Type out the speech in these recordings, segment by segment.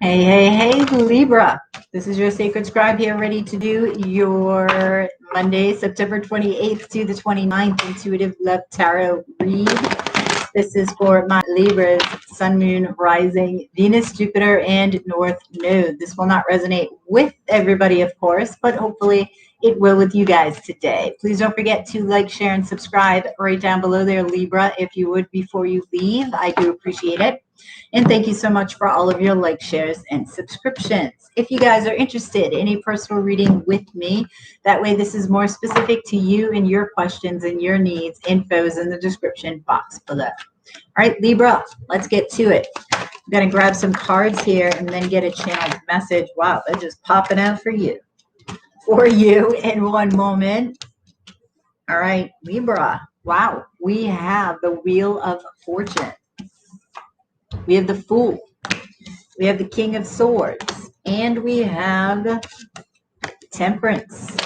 Hey, hey, hey, Libra. This is your sacred scribe here, ready to do your Monday, September 28th to the 29th Intuitive Love Tarot read. This is for my Libras, Sun, Moon, Rising, Venus, Jupiter, and North Node. This will not resonate with everybody, of course, but hopefully it will with you guys today. Please don't forget to like, share, and subscribe right down below there, Libra, if you would, before you leave. I do appreciate it. And thank you so much for all of your likes, shares, and subscriptions. If you guys are interested in a personal reading with me, that way this is more specific to you and your questions and your needs. Info is in the description box below. All right, Libra, let's get to it. I'm going to grab some cards here and then get a channeled message. Wow, they're just popping out for you. In one moment. All right, Libra. Wow, we have the Wheel of Fortune. We have the Fool. We have the King of Swords. And we have Temperance.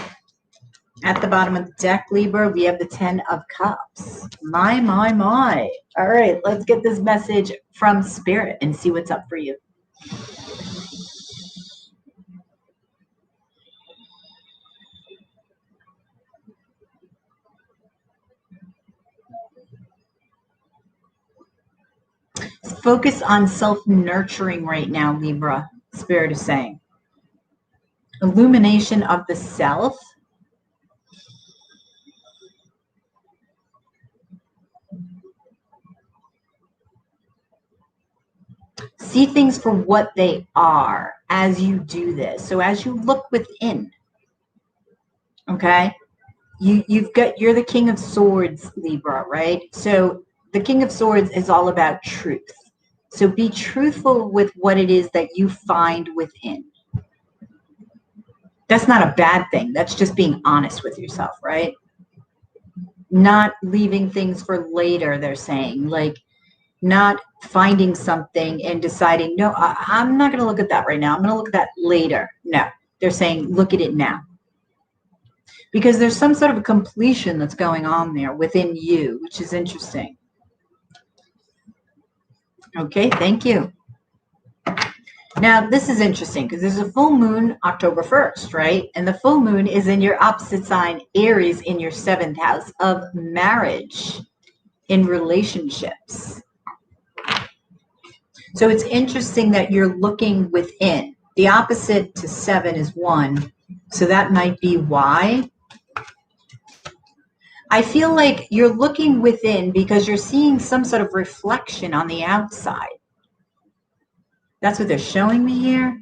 At the bottom of the deck, Libra, we have the 10 of Cups. My. All right, let's get this message from Spirit and see what's up for you. Focus on self-nurturing right now, Libra, Spirit is saying. Illumination of the self. See things for what they are as you do this. So as you look within, okay, you're the King of Swords, Libra, right? So the King of Swords is all about truth. So be truthful with what it is that you find within. That's not a bad thing. That's just being honest with yourself, right? Not leaving things for later, they're saying. Like not finding something and deciding, no, I'm not going to look at that right now. I'm going to look at that later. No, they're saying, look at it now. Because there's some sort of a completion that's going on there within you, which is interesting. Okay, thank you. Now, this is interesting because there's a full moon October 1st, right? And the full moon is in your opposite sign, Aries, in your 7th house of marriage, in relationships. So it's interesting that you're looking within. The opposite to 7 is 1. So that might be why. I feel like you're looking within because you're seeing some sort of reflection on the outside. That's what they're showing me here.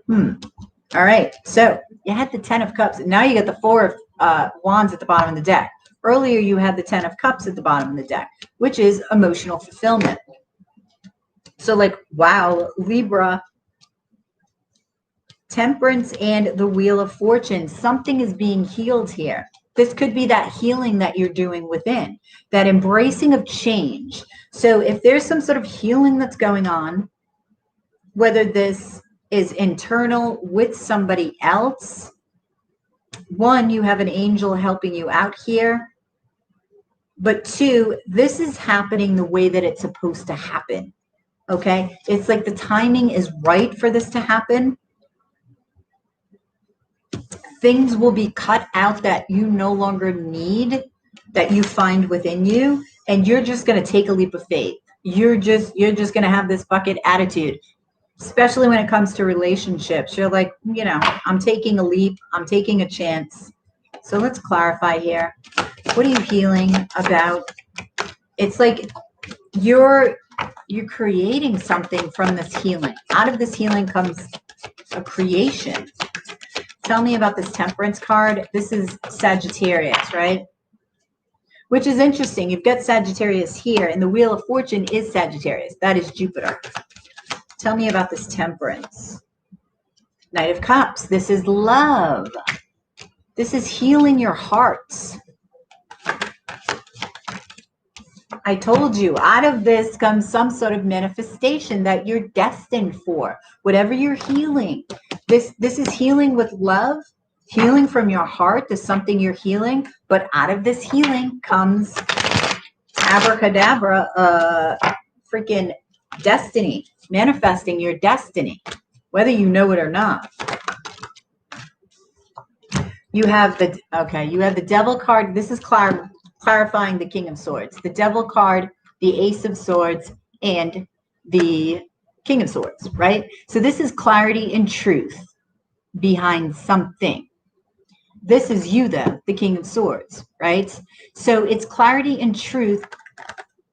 All right. So you had the 10 of Cups. And now you got the 4 of Wands at the bottom of the deck. Earlier, you had the 10 of Cups at the bottom of the deck, which is emotional fulfillment. So like, wow, Libra, Temperance, and the Wheel of Fortune. Something is being healed here. This could be that healing that you're doing within, that embracing of change. So if there's some sort of healing that's going on, whether this is internal with somebody else, one, you have an angel helping you out here. But two, this is happening the way that it's supposed to happen. Okay? It's like the timing is right for this to happen. Things will be cut out that you no longer need, that you find within you, and you're just going to take a leap of faith. You're just going to have this bucket attitude, especially when it comes to relationships. You're like, you know, I'm taking a leap. I'm taking a chance. So let's clarify here. What are you healing about? It's like you're creating something from this healing. Out of this healing comes a creation. Tell me about this Temperance card. This is Sagittarius, right? Which is interesting. You've got Sagittarius here, and the Wheel of Fortune is Sagittarius. That is Jupiter. Tell me about this Temperance. Knight of Cups. This is love. This is healing your hearts. I told you, out of this comes some sort of manifestation that you're destined for. Whatever you're healing. This is healing with love, healing from your heart. There's something you're healing, but out of this healing comes abracadabra, freaking Destiny, manifesting your destiny, whether you know it or not. You have the Devil card. This is clarifying the King of Swords. The Devil card, the Ace of Swords, and the King of Swords, right? So this is clarity and truth behind something. This is you, though, the King of Swords, right? So it's clarity and truth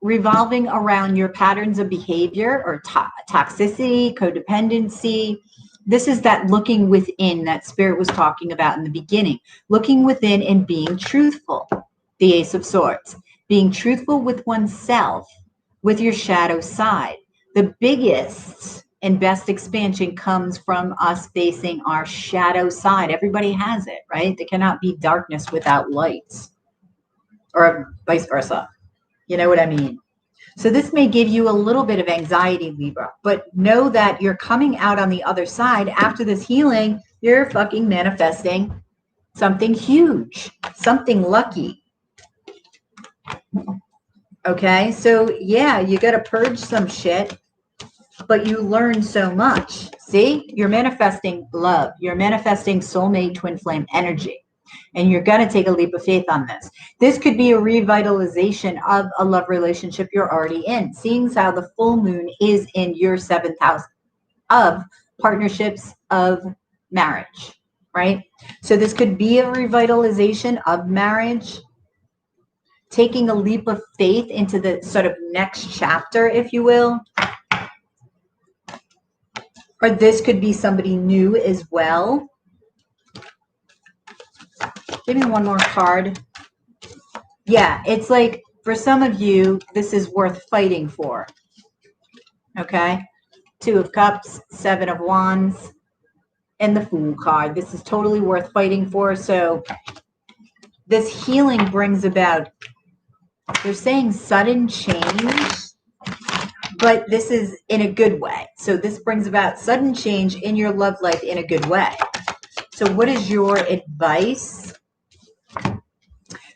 revolving around your patterns of behavior or toxicity, codependency. This is that looking within that Spirit was talking about in the beginning. Looking within and being truthful, the Ace of Swords. Being truthful with oneself, with your shadow side. The biggest and best expansion comes from us facing our shadow side. Everybody has it, right? There cannot be darkness without light, or vice versa. You know what I mean? So this may give you a little bit of anxiety, Libra, but know that you're coming out on the other side. After this healing, you're fucking manifesting something huge, something lucky. Okay, so yeah, you got to purge some shit, but you learn so much. See, you're manifesting love. You're manifesting soulmate twin flame energy. And you're going to take a leap of faith on this. This could be a revitalization of a love relationship you're already in. Seeing as how the full moon is in your 7th house of partnerships of marriage, right? So this could be a revitalization of marriage, taking a leap of faith into the sort of next chapter, if you will. Or this could be somebody new as well. Give me one more card. Yeah, it's like for some of you, this is worth fighting for. Okay? 2 of Cups, 7 of Wands, and the Fool card. This is totally worth fighting for. So this healing brings about, they're saying sudden change, but this is in a good way. So this brings about sudden change in your love life in a good way. So what is your advice?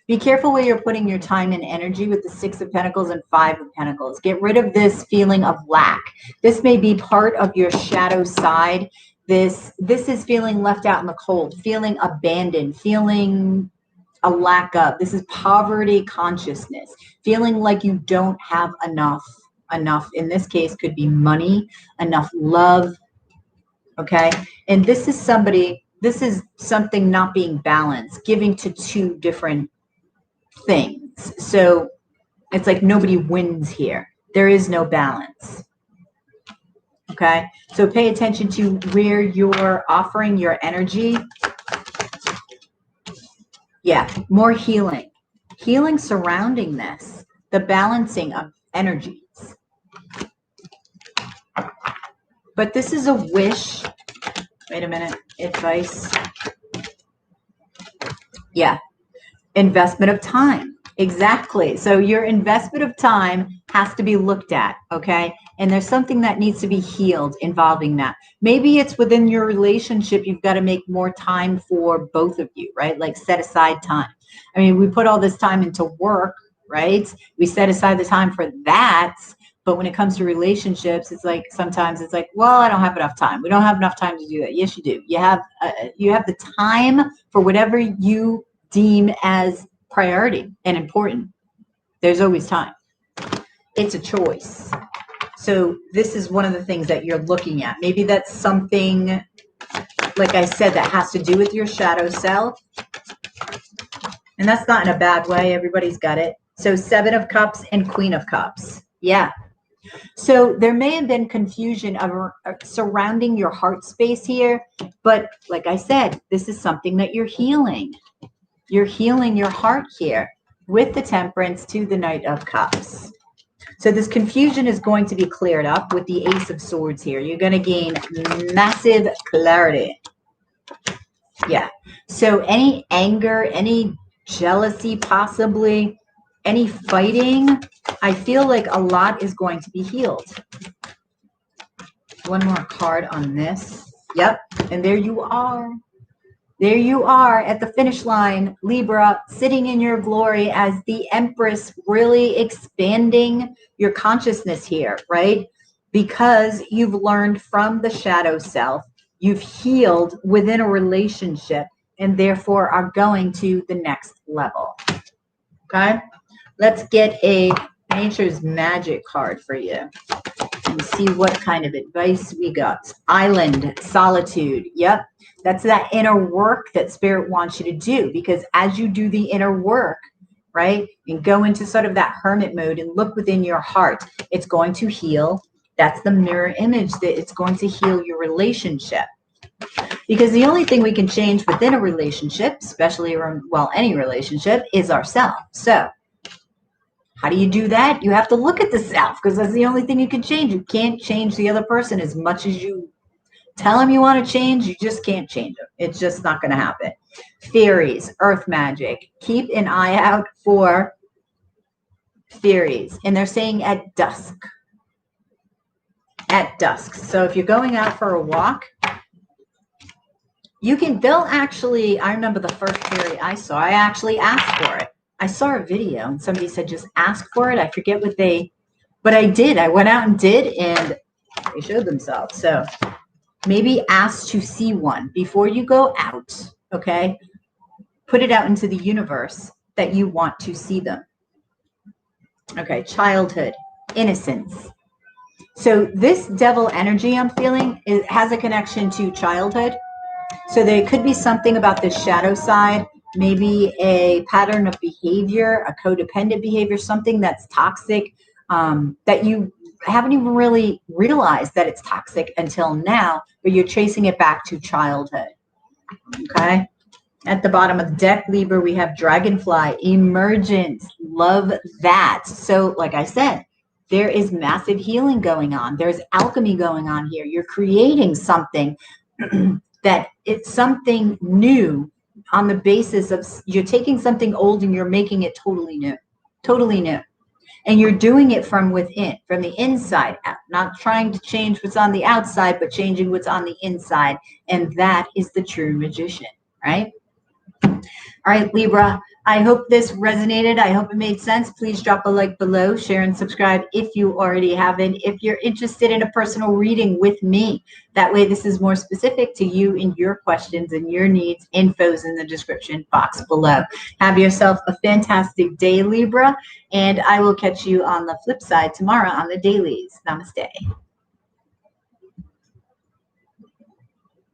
Be careful where you're putting your time and energy with the 6 of Pentacles and 5 of Pentacles. Get rid of this feeling of lack. This may be part of your shadow side. This is feeling left out in the cold, feeling abandoned, feeling a lack of. This is poverty consciousness, feeling like you don't have enough. Enough, in this case, could be money, enough love, okay? And this is something not being balanced, giving to 2 different things. So it's like nobody wins here. There is no balance. Okay, so pay attention to where you're offering your energy. Yeah, more healing. Healing surrounding this. The balancing of energies. But this is a wish. Wait a minute. Advice. Yeah. Investment of time. Exactly. So your investment of time has to be looked at, okay? And there's something that needs to be healed involving that. Maybe it's within your relationship, you've got to make more time for both of you, right? Like set aside time. I mean, we put all this time into work, right? We set aside the time for that. But when it comes to relationships, it's like sometimes it's like, well, I don't have enough time. We don't have enough time to do that. Yes, you do. You have the time for whatever you deem as priority and important. There's always time. It's a choice. So this is one of the things that you're looking at. Maybe that's something, like I said, that has to do with your shadow self. And that's not in a bad way. Everybody's got it. So 7 of Cups and Queen of Cups. Yeah. So there may have been confusion surrounding your heart space here. But like I said, this is something that you're healing. You're healing your heart here with the Temperance to the Knight of Cups. So this confusion is going to be cleared up with the Ace of Swords here. You're going to gain massive clarity. Yeah. So any anger, any jealousy, possibly any fighting, I feel like a lot is going to be healed. One more card on this. Yep. And there you are. There you are at the finish line, Libra, sitting in your glory as the Empress, really expanding your consciousness here, right? because you've learned from the shadow self, you've healed within a relationship, and therefore are going to the next level. Okay, let's get a Nature's Magic card for you and see what kind of advice we got. Island, solitude. Yep, that's that inner work that Spirit wants you to do, because as you do the inner work, right, and go into sort of that hermit mode and look within your heart, it's going to heal. That's the mirror image, that it's going to heal your relationship. Because the only thing we can change within a relationship, especially around, well, any relationship, is ourselves. So how do you do that? You have to look at the self, because that's the only thing you can change. You can't change the other person as much as you tell them you want to change. You just can't change them. It's just not going to happen. Fairies, earth magic. Keep an eye out for fairies. And they're saying at dusk. At dusk. So if you're going out for a walk, they'll actually, I remember the first fairy I saw, I actually asked for it. I saw a video and somebody said, just ask for it. I forget but I did. I went out and did, and they showed themselves. So maybe ask to see one before you go out, okay? Put it out into the universe that you want to see them. Okay, childhood, innocence. So this devil energy I'm feeling has a connection to childhood. So there could be something about the shadow side, maybe a pattern of behavior, a codependent behavior, something that's toxic, that you haven't even really realized that it's toxic until now, but you're tracing it back to childhood. Okay. At the bottom of the deck, Libra, we have Dragonfly, Emergence. Love that. So like I said, there is massive healing going on. There's alchemy going on here. You're creating something that it's something new on the basis of you're taking something old and you're making it totally new. Totally new. And you're doing it from within, from the inside out, not trying to change what's on the outside, but changing what's on the inside. And that is the true magician, right? All right, Libra, I hope this resonated. I hope it made sense. Please drop a like below, share and subscribe if you already haven't. If you're interested in a personal reading with me, that way this is more specific to you and your questions and your needs. Info's in the description box below. Have yourself a fantastic day, Libra, and I will catch you on the flip side tomorrow on the dailies. Namaste.